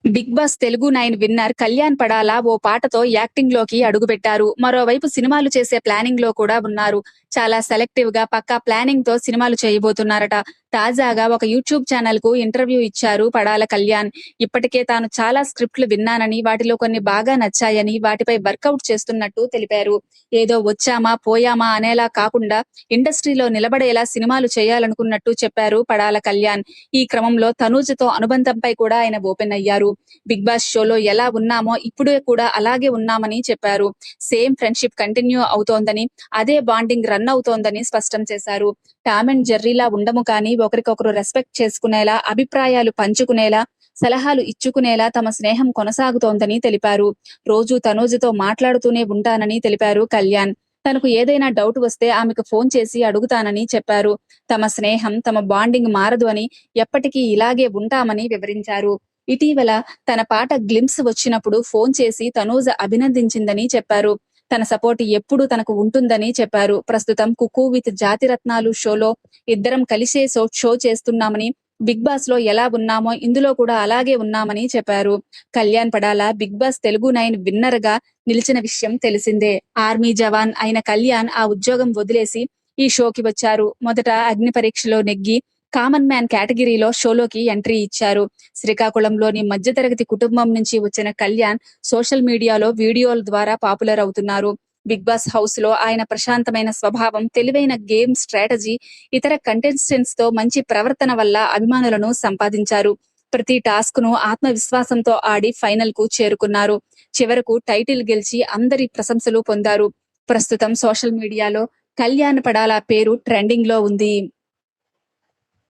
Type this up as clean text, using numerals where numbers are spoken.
Big Boss Telugu 9 winner Kalyan Padala ఓ పాటతో acting లోకి అడుగుపెట్టారు. మరోవైపు సినిమాలు చేసే ప్లానింగ్ లో కూడా ఉన్నారు. చాలా సెలెక్టివ్ గా పక్కా ప్లానింగ్ తో సినిమాలు చేయబోతున్నారట. తాజాగా ఒక యూట్యూబ్ ఛానల్ కు ఇంటర్వ్యూ ఇచ్చారు పడాల కళ్యాణ్. ఇప్పటికే తాను చాలా స్క్రిప్ట్లు విన్నానని, వాటిలో కొన్ని బాగా నచ్చాయని, వాటిపై వర్కౌట్ చేస్తున్నట్టు తెలిపారు. ఏదో వచ్చామా పోయామా అనేలా కాకుండా ఇండస్ట్రీలో నిలబడేలా సినిమాలు చేయాలనుకున్నట్టు చెప్పారు పడాల కళ్యాణ్. ఈ క్రమంలో తనూజతో అనుబంధంపై కూడా ఆయన ఓపెన్ అయ్యారు. బిగ్ బాస్ షోలో ఎలా ఉన్నామో ఇప్పుడు కూడా అలాగే ఉన్నామని చెప్పారు. సేమ్ ఫ్రెండ్షిప్ కంటిన్యూ అవుతోందని, అదే బాండింగ్ రన్ అవుతోందని స్పష్టం చేశారు. టామ్ అండ్ జెర్రీలా ఉండము కానీ ఒకరికొకరు రెస్పెక్ట్ చేసుకునేలా, అభిప్రాయాలు పంచుకునేలా, సలహాలు ఇచ్చుకునేలా తమ స్నేహం కొనసాగుతోందని తెలిపారు. రోజు తనూజతో మాట్లాడుతూనే ఉంటానని తెలిపారు కళ్యాణ్. తనకు ఏదైనా డౌట్ వస్తే ఆమెకు ఫోన్ చేసి అడుగుతానని చెప్పారు. తమ స్నేహం, తమ బాండింగ్ మారదు అని, ఎప్పటికీ ఇలాగే ఉంటామని వివరించారు. ఇటీవల తన పాట గ్లింప్స్ వచ్చినప్పుడు ఫోన్ చేసి తనూజ అభినందించిందని చెప్పారు. తన సపోర్ట్ ఎప్పుడూ తనకు ఉంటుందని చెప్పారు. ప్రస్తుతం కుకు విత్ జాతిరత్నాలు షోలో ఇద్దరం కలిసే షో చేస్తున్నామని, బిగ్ బాస్ లో ఎలా ఉన్నామో ఇందులో కూడా అలాగే ఉన్నామని చెప్పారు. Kalyan Padala Bigg Boss Telugu 9 winner గా నిలిచిన విషయం తెలిసిందే. ఆర్మీ జవాన్ అయిన కళ్యాణ్ ఆ ఉద్యోగం వదిలేసి ఈ షోకి వచ్చారు. మొదట అగ్ని పరీక్షలో నెగ్గి కామన్ మ్యాన్ కేటగిరీలో షోలోకి ఎంట్రీ ఇచ్చారు. శ్రీకాకుళంలోని మధ్యతరగతి కుటుంబం నుంచి వచ్చిన కళ్యాణ్ సోషల్ మీడియాలో వీడియోల ద్వారా పాపులర్ అవుతున్నారు. బిగ్ బాస్ హౌస్ లో ఆయన ప్రశాంతమైన స్వభావం, తెలివైన గేమ్ స్ట్రాటజీ, ఇతర కంటెస్టెంట్స్ తో మంచి ప్రవర్తన వల్ల అభిమానులను సంపాదించారు. ప్రతి టాస్క్ ను ఆత్మవిశ్వాసంతో ఆడి ఫైనల్ కు చేరుకున్నారు. చివరకు టైటిల్ గెలిచి అందరి ప్రశంసలు పొందారు. ప్రస్తుతం సోషల్ మీడియాలో కళ్యాణ్ పడాల పేరు ట్రెండింగ్ లో ఉంది.